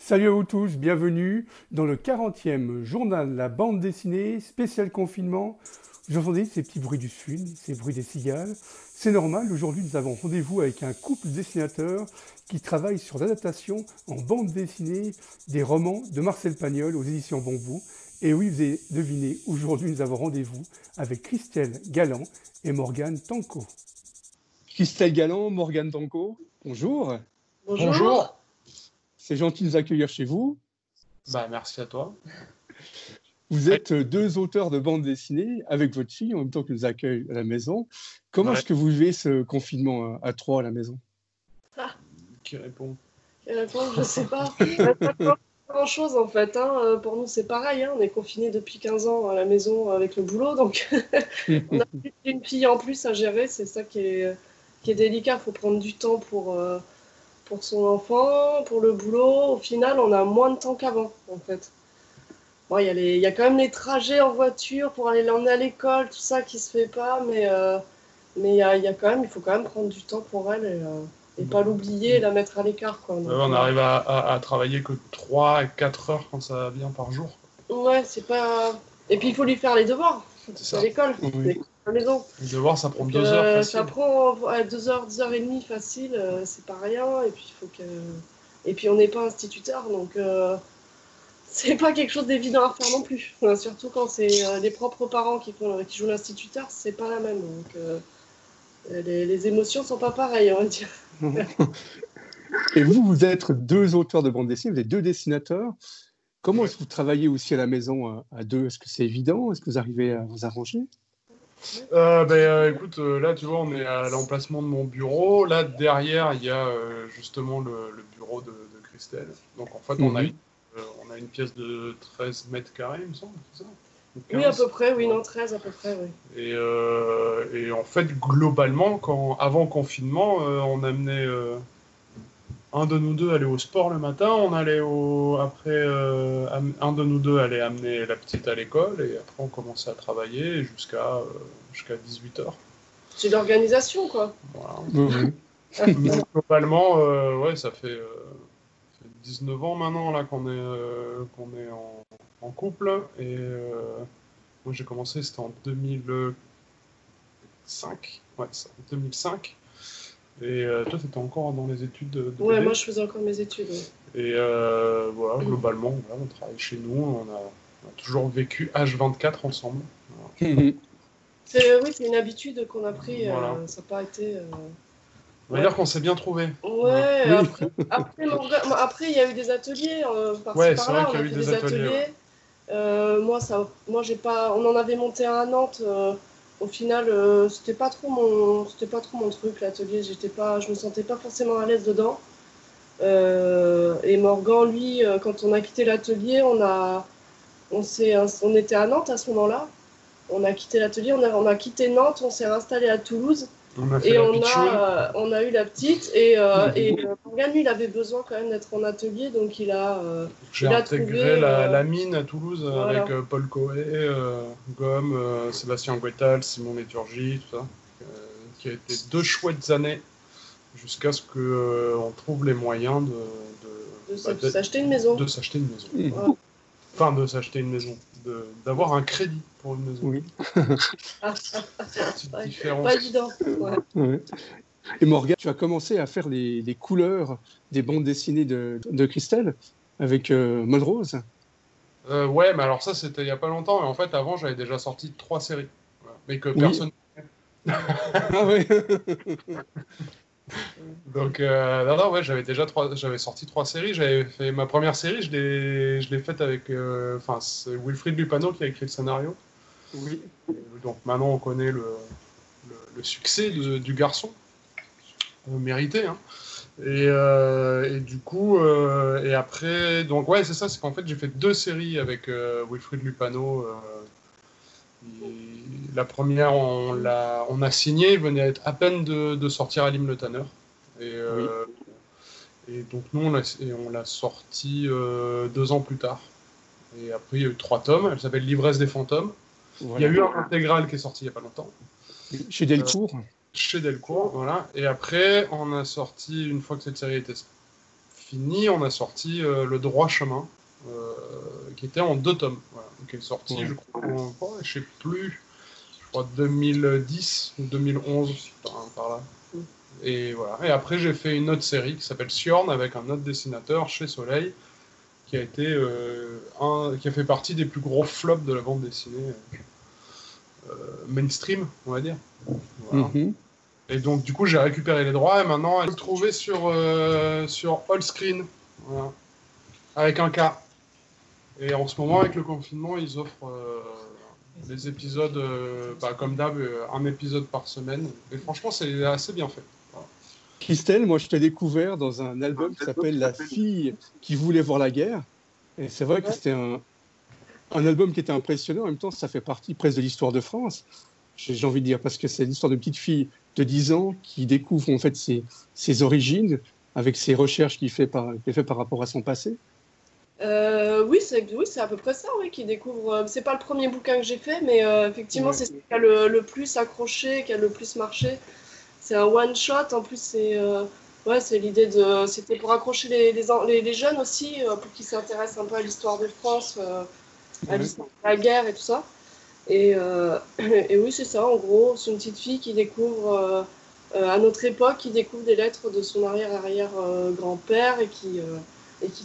Salut à vous tous, bienvenue dans le 40e journal de la bande dessinée spécial confinement. Vous entendez ces petits bruits du sud, ces bruits des cigales. C'est normal, aujourd'hui nous avons rendez-vous avec un couple de dessinateurs qui travaille sur l'adaptation en bande dessinée des romans de Marcel Pagnol aux éditions Bambou. Et oui, vous avez deviné, aujourd'hui nous avons rendez-vous avec Christelle Galland et Morgane Tanco. Christelle Galland, Morgane Tanco, bonjour. Bonjour. C'est gentil de nous accueillir chez vous. Merci à toi. Vous êtes deux auteurs de bande dessinée avec votre fille en même temps que nous accueille à la maison. Comment est-ce que vous vivez ce confinement à trois à la maison? Qui répond? Je ne sais pas. Pas grand-chose en fait. Pour nous, c'est pareil. On est confinés depuis 15 ans à la maison avec le boulot. Donc, on a une fille en plus à gérer. C'est ça qui est délicat. Il faut prendre du temps pour son enfant, pour le boulot. Au final, on a moins de temps qu'avant, en fait. Bon, il y a quand même les trajets en voiture pour aller l'emmener à l'école, tout ça qui se fait pas, mais il faut quand même prendre du temps pour elle et pas l'oublier et la mettre à l'écart, quoi. Donc, on arrive à travailler que 3 et 4 heures quand ça va bien par jour. Ouais, c'est pas... Et puis, il faut lui faire les devoirs. C'est à l'école. Oui. À la maison. Les devoirs, ça prend 2 heures facile. Ça prend 2 heures, 2 heures et demie facile, c'est pas rien. Et puis, et puis on n'est pas instituteur, donc c'est pas quelque chose d'évident à faire non plus. Surtout quand c'est les propres parents qui jouent l'instituteur, c'est pas la même. Donc les émotions sont pas pareilles, on va dire. Et vous êtes deux auteurs de bande dessinée, vous êtes deux dessinateurs. Comment est-ce que vous travaillez aussi à la maison à deux? Est-ce que c'est évident? Est-ce que vous arrivez à vous arranger? Écoute, là tu vois, on est à l'emplacement de mon bureau. Là derrière, il y a justement le bureau de Christelle. Donc en fait, on a une pièce de 13 mètres carrés, il me semble, c'est ça? 15. Oui, à peu près, oui, non, 13 à peu près, oui. Et en fait, globalement, avant confinement, on amenait un de nous deux allait au sport le matin, après un de nous deux allait amener la petite à l'école, et après on commençait à travailler jusqu'à 18h. C'est l'organisation, quoi. Voilà. Mais globalement, ça fait 19 ans maintenant là qu'on est en couple, et moi j'ai commencé, c'était en 2005. Ouais, ça, 2005. Et toi, tu étais encore dans les études de Ouais, BD. moi je faisais encore mes études. Ouais. Et globalement, on travaille chez nous, on a toujours vécu H24 ensemble. Oui, c'est une habitude qu'on a pris, ça n'a pas été... On va dire qu'on s'ait bien trouvé. Ouais, après il y a eu des ateliers, par-ci par-là, on a fait des ateliers. Ouais. Moi j'ai pas... On en avait monté un à Nantes. Au final, c'était pas trop mon truc, l'atelier. Je me sentais pas forcément à l'aise dedans. Et Morgan, lui, quand on a quitté l'atelier, on était à Nantes à ce moment-là. On a quitté l'atelier, on a quitté Nantes, on s'est installé à Toulouse. On a eu la petite. Et Morgan, lui, il avait besoin quand même d'être en atelier, donc j'ai intégré la mine à Toulouse, voilà. Avec Paul Coé, Gomme, Sébastien Guettal, Simon Léturgie, tout ça, qui a été 2 chouettes années jusqu'à ce qu'on trouve les moyens de s'acheter une maison. De s'acheter une maison. Voilà. Enfin, de s'acheter une maison, d'avoir un crédit pour une maison. Oui. Petite différence. Pas évident. Ouais. Et Morgane, tu as commencé à faire les couleurs des bandes dessinées de Christelle avec Monrose. Ouais, mais alors ça, c'était il n'y a pas longtemps. Et en fait, avant, j'avais déjà sorti 3 séries. Voilà. Mais que personne... Ah oui. Donc, j'avais sorti 3 séries. J'avais fait ma première série, je l'ai faite avec... c'est Wilfried Lupano qui a écrit le scénario. Oui. Donc maintenant, on connaît le succès du garçon. Mérité, hein. Et du coup, et après, donc ouais, c'est ça, c'est qu'en fait j'ai fait 2 séries avec Wilfried Lupano. La première, on a signé, il venait à peine de sortir Alim le Tanner. Et donc nous, on l'a sorti 2 ans plus tard. Et après, il y a eu 3 tomes, elle s'appelle L'ivresse des fantômes. Voilà. Il y a eu un intégral qui est sorti il n'y a pas longtemps. Chez Delcourt. Chez Delcourt, voilà. Et après, on a sorti, une fois que cette série était finie, on a sorti Le Droit Chemin, qui était en 2 tomes. Voilà. Qui est sorti, je crois, je sais plus, je crois 2010 ou 2011, par là. Et voilà. Et après, j'ai fait une autre série qui s'appelle Siorn avec un autre dessinateur chez Soleil, qui a été qui a fait partie des plus gros flops de la bande dessinée mainstream, on va dire. Voilà. Et donc, du coup, j'ai récupéré les droits et maintenant, elle est trouvée sur Allscreen, voilà, avec un K. Et en ce moment, avec le confinement, ils offrent des épisodes, comme d'hab, un épisode par semaine. Et franchement, c'est assez bien fait. Voilà. Christelle, moi, je t'ai découvert dans un album qui s'appelle La fille qui voulait voir la guerre. Et c'est vrai que c'était un album qui était impressionnant. En même temps, ça fait partie presque de l'histoire de France, j'ai envie de dire, parce que c'est l'histoire d'une petite fille de 10 ans qui découvre en fait ses origines avec ses recherches qu'il fait par rapport à son passé. Oui, c'est à peu près ça, oui, qui découvre. C'est pas le premier bouquin que j'ai fait, mais effectivement, c'est ce qui a le plus accroché, qui a le plus marché. C'est un one-shot, en plus, c'est l'idée de. C'était pour accrocher les jeunes aussi, pour qu'ils s'intéressent un peu à l'histoire de France, à l'histoire de la guerre et tout ça. Et oui, c'est ça, en gros, c'est une petite fille qui découvre, à notre époque, qui découvre des lettres de son arrière-grand-père et qui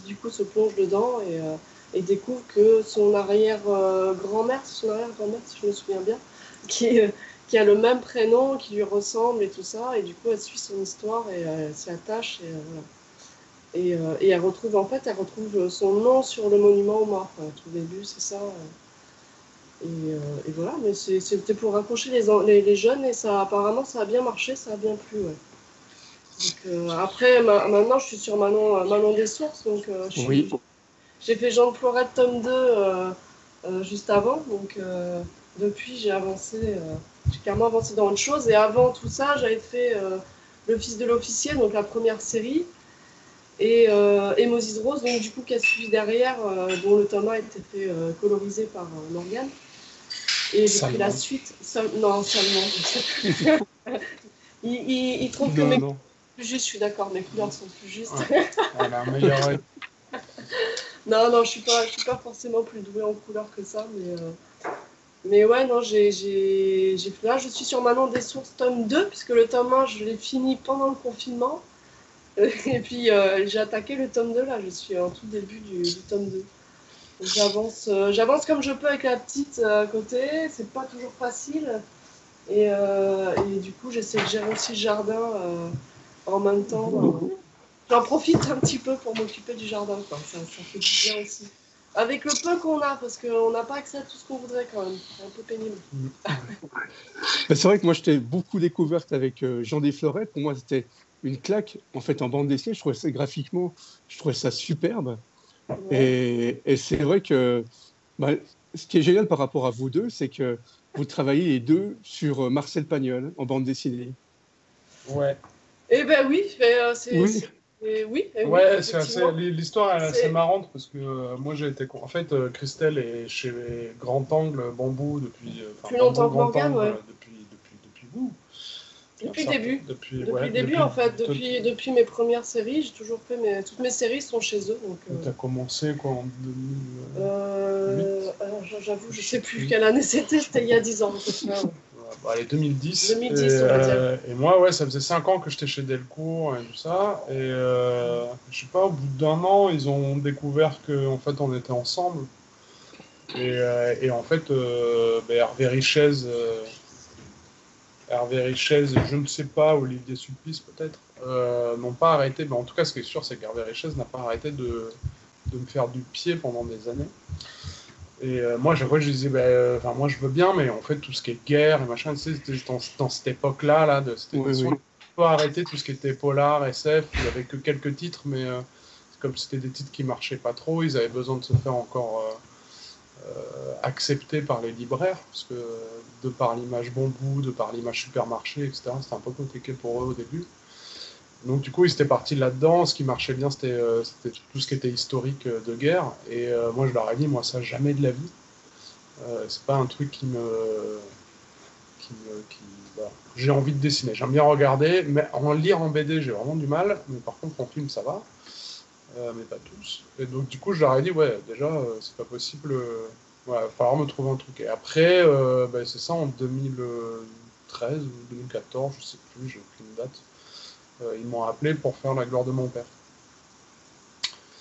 du coup se plonge dedans et découvre que son arrière-grand-mère, si je me souviens bien, qui a le même prénom, qui lui ressemble et tout ça, et du coup elle suit son histoire et elle s'y attache et elle retrouve son nom sur le monument aux morts, quoi. Tout au début, c'est ça. Et voilà, mais c'était pour raccrocher les jeunes et ça apparemment ça a bien marché, ça a bien plu, ouais. Donc, après, maintenant, je suis sur Manon des Sources, donc j'ai fait Jean de Florette tome 2 juste avant, donc depuis j'ai clairement avancé dans autre chose, et avant tout ça, j'avais fait Le Fils de l'Officier, donc la première série, et Moses Rose, donc du coup qui a suivi derrière, dont le tome 1 a été fait colorisé par Morgane, et j'ai pris la suite, seulement. Il trouve que mes... Plus juste, je suis d'accord, mes couleurs sont plus justes. Voilà, un meilleur œil. Non, je suis pas forcément plus douée en couleurs que ça, mais ouais, non, j'ai fait là, je suis sur Manon des Sources tome 2, puisque le tome 1, je l'ai fini pendant le confinement, et puis j'ai attaqué le tome 2, là, je suis en tout début du tome 2. Donc j'avance comme je peux avec la petite à côté, c'est pas toujours facile, et du coup, j'essaie de gérer aussi le jardin en même temps. J'en profite un petit peu pour m'occuper du jardin, quoi. Ça fait du bien aussi. Avec le peu qu'on a, parce qu'on n'a pas accès à tout ce qu'on voudrait quand même. C'est un peu pénible. C'est vrai que moi, je t'ai beaucoup découverte avec Jean des Fleurettes. Pour moi, c'était une claque. En fait, en bande dessinée, je trouvais ça graphiquement, je trouvais ça superbe. Ouais. Et c'est vrai que ce qui est génial par rapport à vous deux, c'est que vous travaillez les deux sur Marcel Pagnol en bande dessinée. Ouais. Eh ben oui, l'histoire est assez marrante parce que moi j'ai été en fait Christelle est chez Grand Angle Bambou depuis plus longtemps que Morgane, ouais. Depuis vous. Depuis le début. Depuis le début en fait, depuis mes premières séries, j'ai toujours fait toutes mes séries sont chez eux. Donc. T'as commencé quoi en 2008 j'avoue, je sais plus quelle année c'était il y a 10 ans. Allez, 2010. 2010, on va dire. Et moi, ouais, ça faisait 5 ans que j'étais chez Delcourt et tout ça. Et je sais pas, au bout d'1 an, ils ont découvert qu'en fait, on était ensemble. Et en fait, Hervé Richez, je ne sais pas, Olivier Sulpice peut-être, n'ont pas arrêté. Mais en tout cas, ce qui est sûr, c'est qu'Hervé Richez n'a pas arrêté de me faire du pied pendant des années. Et moi, chaque fois, je disais, moi, je veux bien, mais en fait, tout ce qui est guerre et machin, tu sais, c'était dans cette époque-là, de cette édition. Oui. peu arrêté tout ce qui était polar, SF. Il n'y avait que quelques titres, mais comme c'était des titres qui marchaient pas trop, ils avaient besoin de se faire encore accepter par les libraires, parce que de par l'image Bambou, de par l'image Supermarché, etc., c'était un peu compliqué pour eux au début. Donc du coup, ils étaient partis là-dedans. Ce qui marchait bien, c'était tout ce qui était historique de guerre. Et moi, je leur ai dit, moi, ça, jamais de la vie. C'est pas un truc voilà, j'ai envie de dessiner. J'aime bien regarder, mais en lire en BD, j'ai vraiment du mal. Mais par contre, en film, ça va. Mais pas tous. Et donc du coup, je leur ai dit, ouais, déjà, c'est pas possible. Il va falloir me trouver un truc. Et après, c'est ça, en 2013 ou 2014, je sais plus, j'ai aucune date. Ils m'ont appelé pour faire La gloire de mon père.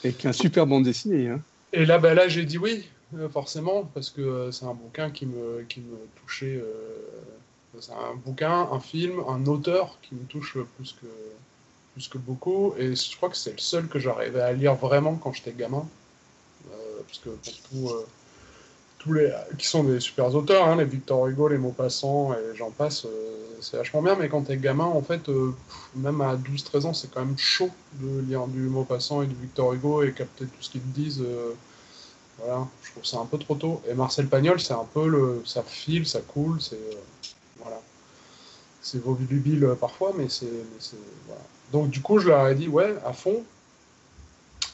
Avec un super bande dessinée. Hein. Et là, j'ai dit oui, forcément, parce que c'est un bouquin qui me touchait. C'est un bouquin, un film, un auteur qui me touche plus que beaucoup. Et je crois que c'est le seul que j'arrivais à lire vraiment quand j'étais gamin. Parce que pour tous les qui sont des super auteurs, hein, les Victor Hugo, les Maupassant et j'en passe, c'est vachement bien, mais quand t'es gamin, en fait, même à 12-13 ans, c'est quand même chaud de lire du Maupassant et du Victor Hugo et capter tout ce qu'ils te disent. Voilà, je trouve ça un peu trop tôt. Et Marcel Pagnol, c'est un peu ça file, ça coule, voilà. C'est volubile parfois, mais c'est voilà. Donc du coup, je leur ai dit ouais, à fond.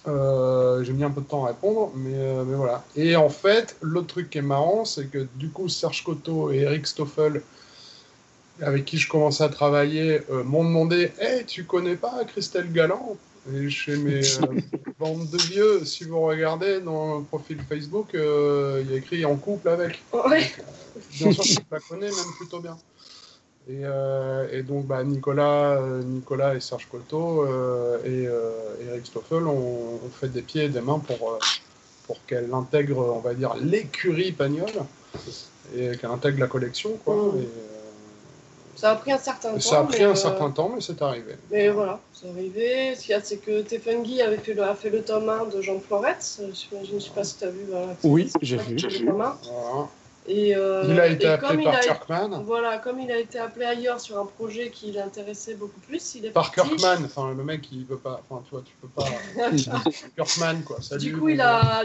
J'ai mis un peu de temps à répondre, mais voilà. Et en fait, l'autre truc qui est marrant, c'est que du coup, Serge Coteau et Eric Stoffel, avec qui je commençais à travailler, m'ont demandé hey, tu connais pas Christelle Galland? Et je fais mes bande de vieux, si vous regardez dans le profil Facebook, il y a écrit en couple avec. Ouais. Donc, bien sûr, je la connais même plutôt bien. Et donc Nicolas et Serge Coteau et Eric Stoffel ont fait des pieds et des mains pour qu'elle intègre, on va dire, l'écurie Pagnol et qu'elle intègre la collection, quoi. Mmh. Ça a pris un certain temps. Ça a pris un certain temps, mais c'est arrivé. Mais voilà, c'est arrivé. Ce qu'il y a, c'est que Tefengi a fait le tome 1 de Jean Florette. Je ne sais pas si tu as vu. Voilà, oui, j'ai vu. Voilà. Et, il a été appelé par Kirkman. Voilà, comme il a été appelé ailleurs sur un projet qui l'intéressait beaucoup plus, il est par parti. Kirkman, enfin le mec il veut pas, enfin tu vois, tu peux pas. Kirkman quoi. Salut, du coup il a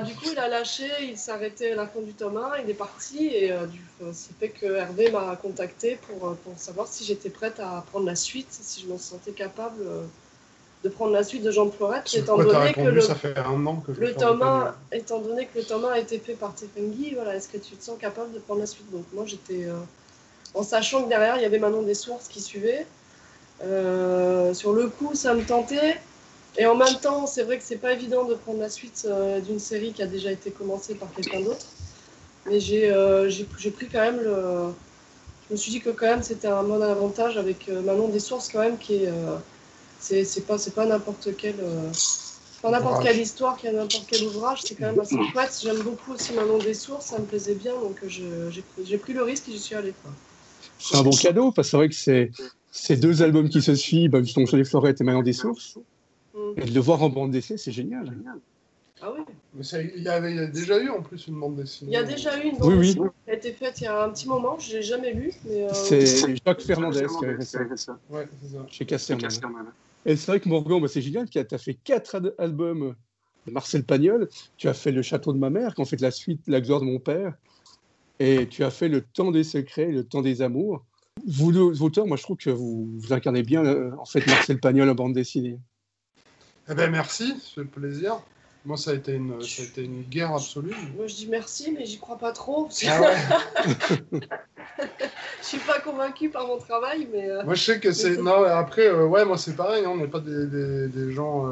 lâché, il s'est arrêté à la fin du tome 1, il est parti et c'est fait que Hervé m'a contacté pour savoir si j'étais prête à prendre la suite, si je me sentais capable de prendre la suite de Jean Florette, étant donné que ça fait un an que le tome 1, étant donné que le tome 1 a été fait par Tefengi, voilà, est-ce que tu te sens capable de prendre la suite? Donc moi j'étais, en sachant que derrière il y avait Manon des Sources qui suivait, sur le coup ça me tentait, et en même temps c'est vrai que c'est pas évident de prendre la suite d'une série qui a déjà été commencée par quelqu'un d'autre, mais j'ai pris quand même je me suis dit que quand même c'était un bon avantage avec Manon des Sources quand même qui est... C'est pas n'importe quelle histoire qui a n'importe quel ouvrage, c'est quand même assez chouette. J'aime beaucoup aussi Manon des Sources, ça me plaisait bien, donc j'ai pris le risque et j'y suis allée. C'est un bon cadeau, parce que c'est vrai que c'est deux albums qui se suivent, justement sur les Florettes et Manon des Sources, et de le voir en bande dessinée, c'est génial. Ah oui. Mais il y a déjà eu en plus une bande dessinée. Il y a déjà eu une bande dessinée qui a été faite il y a un petit moment, je ne l'ai jamais lue. C'est Jacques Fernandez qui avait fait ça. Ouais, c'est ça. Chez Casterman. Et c'est vrai que Morgan, c'est génial, tu as fait 4 albums de Marcel Pagnol, tu as fait Le Château de ma mère, qui en fait la suite La gloire de mon père, et tu as fait Le temps des secrets, Le temps des amours. Vous deux auteurs, moi je trouve que vous incarnez bien en fait Marcel Pagnol en bande dessinée. Eh ben merci, ça fait plaisir. Moi, ça a été une guerre absolue. Moi, je dis merci, mais j'y crois pas trop. Ah ouais. Je suis pas convaincu par mon travail, mais... Moi, je sais que c'est... Non, après, ouais, moi, c'est pareil, hein, on n'est pas des gens...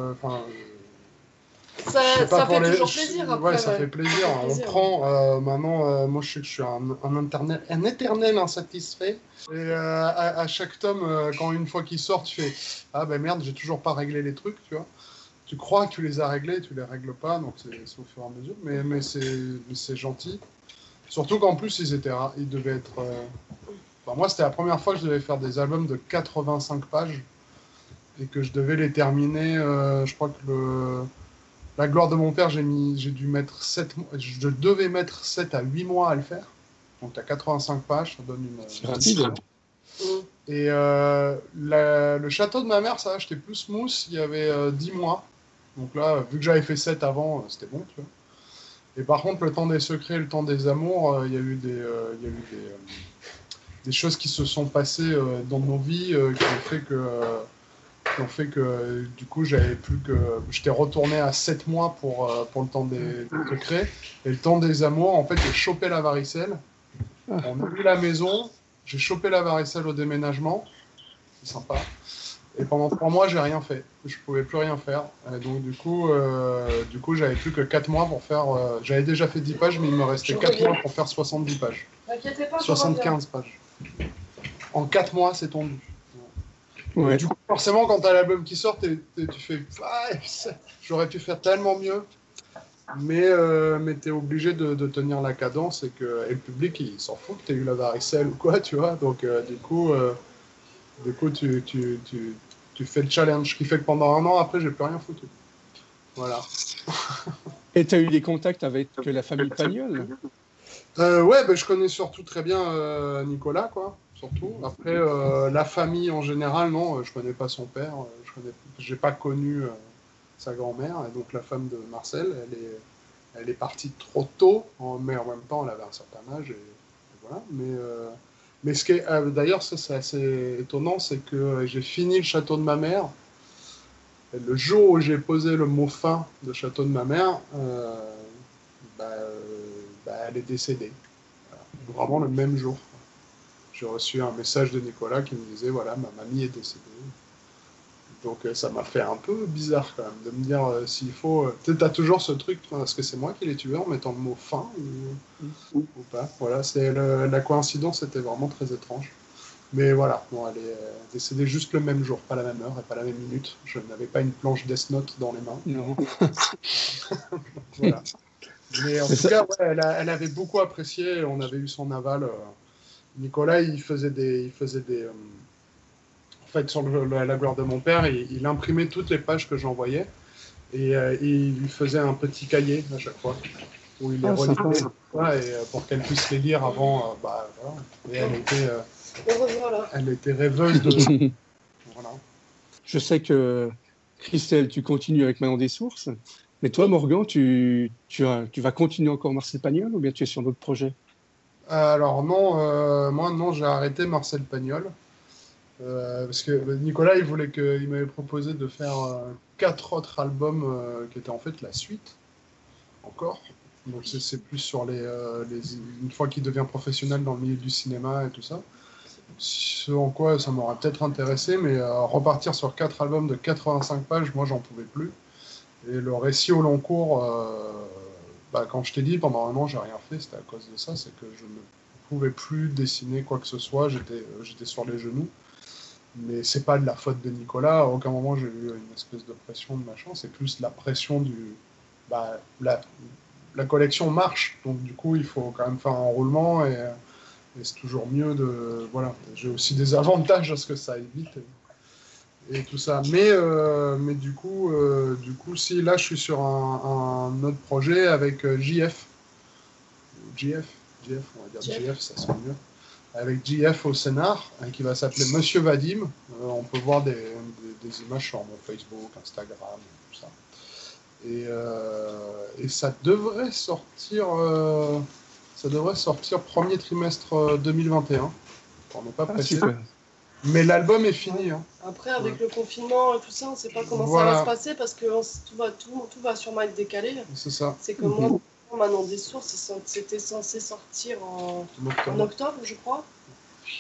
ça fait toujours plaisir, après. Ouais, ça fait plaisir. On prend... maintenant, moi, je sais que je suis un éternel insatisfait. Et à chaque tome, une fois qu'il sort, tu fais « Ah, ben merde, j'ai toujours pas réglé les trucs, tu vois ». Tu crois que tu les as réglés, tu les règles pas, donc c'est au fur et à mesure, mais c'est gentil. Surtout qu'en plus, ils devaient être... Enfin, moi, c'était la première fois que je devais faire des albums de 85 pages et que je devais les terminer. Je crois que La gloire de mon père, j'ai dû mettre 7 mois. Je devais mettre 7 à 8 mois à le faire. Donc, tu as 85 pages, ça donne une... C'est rapide. Et le château de ma mère, ça, j'étais plus mousse, il y avait 10 mois. Donc là, vu que j'avais fait 7 avant, c'était bon, tu vois. Et par contre, le temps des secrets, le temps des amours, il y a eu des choses qui se sont passées dans nos vies qui ont fait que du coup, j'étais retourné à 7 mois pour le temps des secrets. Et le temps des amours, en fait, j'ai chopé la varicelle. On a eu la maison, j'ai chopé la varicelle au déménagement. C'est sympa. Et pendant 3 mois, j'ai rien fait. Je pouvais plus rien faire. Et donc, du coup, j'avais plus que 4 mois pour faire... j'avais déjà fait 10 pages, mais il me restait 4 mois pour faire 70 pages. T'inquiète pas, 75 pages. En 4 mois, c'est tendu. Ouais. Du coup, forcément, quand t'as l'album qui sort, tu fais... j'aurais pu faire tellement mieux. Mais t'es obligé de tenir la cadence et le public, il s'en fout que t'aies eu la varicelle ou quoi, tu vois. Donc, du coup, tu fais le challenge, qui fait que pendant 1 an, après, j'ai plus rien foutu. Voilà. Et tu as eu des contacts avec la famille Pagnol? Ouais, je connais surtout très bien Nicolas, quoi. Surtout. Après, la famille en général, non, je connais pas son père. J'ai pas connu sa grand-mère. Et donc, la femme de Marcel, elle est partie trop tôt, mais en même temps, elle avait un certain âge. Et voilà. Mais ce qui est, d'ailleurs, ça c'est assez étonnant, c'est que j'ai fini le château de ma mère. Et le jour où j'ai posé le mot fin de château de ma mère, elle est décédée. Voilà. Vraiment le même jour. J'ai reçu un message de Nicolas qui me disait voilà, ma mamie est décédée. Donc ça m'a fait un peu bizarre quand même de me dire s'il faut. Tu as toujours ce truc, est-ce que c'est moi qui l'ai tué en mettant le mot fin ou pas. Voilà, la coïncidence était vraiment très étrange. Mais voilà, bon, elle est décédée juste le même jour, pas la même heure et pas la même minute. Je n'avais pas une planche Death Note dans les mains. Non. Voilà. Mais en tout cas, ouais, elle avait beaucoup apprécié. On avait eu son aval. Nicolas, il faisait des en fait, sur la gloire de mon père, il imprimait toutes les pages que j'envoyais et il lui faisait un petit cahier à chaque fois où il les relisait pour qu'elle puisse les lire avant. Voilà. Et elle était rêveuse de. Voilà. Je sais que Christelle, tu continues avec Manon des Sources, mais toi, Morgan, tu vas continuer encore Marcel Pagnol ou bien tu es sur d'autres projets? Alors non, moi non, j'ai arrêté Marcel Pagnol. Parce que Nicolas, il m'avait proposé de faire 4 autres albums qui étaient en fait la suite, encore. Donc c'est plus sur une fois qu'il devient professionnel dans le milieu du cinéma et tout ça. Ce en quoi ça m'aurait peut-être intéressé, mais repartir sur 4 albums de 85 pages, moi j'en pouvais plus. Et le récit au long cours, quand je t'ai dit pendant 1 an j'ai rien fait, c'était à cause de ça, c'est que je ne pouvais plus dessiner quoi que ce soit, j'étais sur les genoux. Mais c'est pas de la faute de Nicolas, à aucun moment j'ai eu une espèce de pression de machin, c'est plus la pression la collection marche, donc du coup il faut quand même faire un roulement et c'est toujours mieux de... Voilà, j'ai aussi des avantages à ce que ça aille vite et tout ça. Mais du coup, si, là je suis sur un autre projet avec JF, on va dire JF, ça sonne mieux. Avec JF au scénar, qui va s'appeler Monsieur Vadim. On peut voir des images sur mon Facebook, Instagram, tout ça. Et ça devrait sortir premier trimestre 2021. On n'est pas pressé. Mais l'album est fini. Hein. Après, avec le confinement et tout ça, on ne sait pas comment ça va se passer parce que tout va sûrement être décalé. C'est ça. C'est que moi, Manon des Sources, c'était censé sortir en octobre, je crois.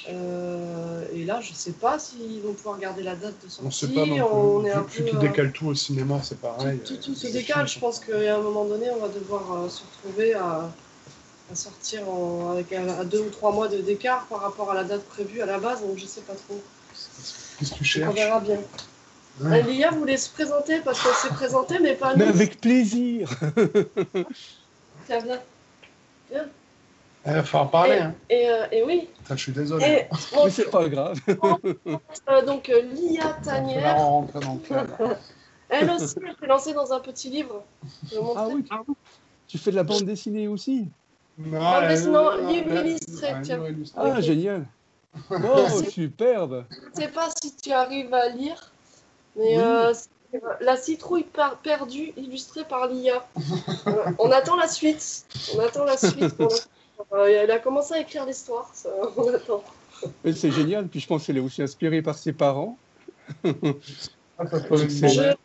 Et là, je sais pas s'ils vont pouvoir garder la date de sortie. On sait pas non plus. Vu qu'ils décalent tout au cinéma, c'est pareil. Tout se décale. Je pense qu'à un moment donné, on va devoir se retrouver à sortir avec 2 ou 3 mois d'écart par rapport à la date prévue à la base. Donc je sais pas trop. Qu'est-ce que tu cherches? On verra bien. Ouais. Lia voulait se présenter parce qu'elle s'est présentée, mais pas nous. Mais avec plaisir. Tiens, viens. Il va falloir parler. Et oui. Je suis désolé. Mais c'est pas grave. Donc Lia Tanière. Elle aussi, elle s'est lancée dans un petit livre. Ah oui. Tu fais de la bande dessinée aussi? Non, livre illustré. Ah, génial. Oh, superbe. Je ne sais pas si tu arrives à lire, mais la citrouille perdue illustrée par l'IA. On attend la suite. Elle a commencé à écrire l'histoire. On attend. C'est génial. Puis je pense qu'elle est aussi inspirée par ses parents. Je ne sais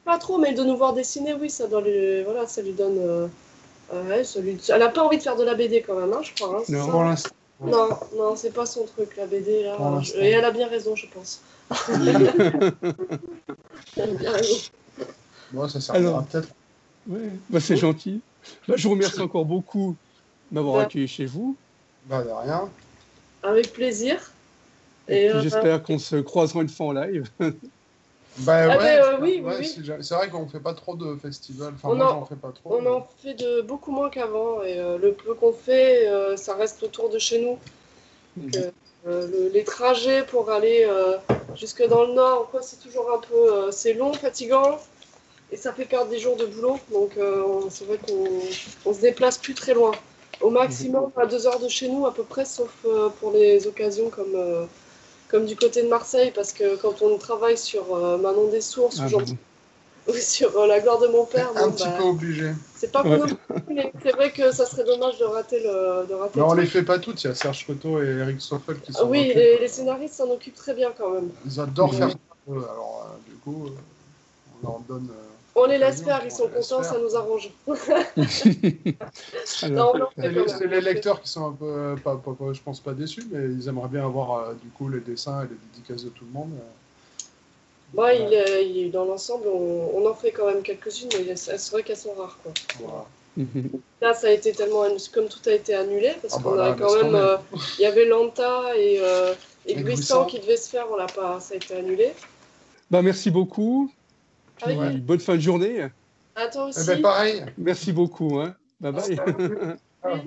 pas trop, mais de nous voir dessiner, oui, ça lui donne. Elle n'a pas envie de faire de la BD quand même, hein, je crois. Hein, non, pour l'instant. Non, c'est pas son truc, la BD. Là. Et elle a bien raison, je pense. Elle a bien raison. Moi, ça servira peut-être. Ouais, c'est gentil. Je vous remercie encore beaucoup de m'avoir accueilli chez vous. De rien. Avec plaisir. Et j'espère qu'on se croisera une fois en live. Oui. C'est vrai qu'on ne fait pas trop de festivals. Enfin, moi, j'en fais pas trop. On en fait beaucoup moins qu'avant. Et le peu qu'on fait, ça reste autour de chez nous. Donc, les trajets pour aller jusque dans le nord, c'est toujours un peu... c'est long, fatigant. Et ça fait perdre des jours de boulot. Donc, c'est vrai qu'on se déplace plus très loin. Au maximum, à 2 heures de chez nous, à peu près, sauf pour les occasions comme du côté de Marseille, parce que quand on travaille sur Manon des Sources ou sur La gloire de mon père... Un petit peu obligé. C'est pas pour nous, mais c'est vrai que ça serait dommage de rater mais on les fait pas toutes, il y a Serge Coteau et Eric Stoffel qui sont... Oui, les scénaristes s'en occupent très bien quand même. Ils adorent faire ça. Alors, du coup, on leur donne... On les laisse faire, ils sont contents, ça nous arrange. C'est les lecteurs qui sont un peu, je pense pas déçus, mais ils aimeraient bien avoir du coup les dessins et les dédicaces de tout le monde. Dans l'ensemble, on en fait quand même quelques-unes, mais c'est vrai qu'elles sont rares. Quoi. Voilà. Là, ça a été tellement, comme tout a été annulé, parce qu'on a quand même, il y avait Lanta et Guistan qui devaient se faire, ça a été annulé. Merci beaucoup. Bonne fin de journée. À toi aussi. Pareil. Merci beaucoup. Hein. Bye bye. Oui.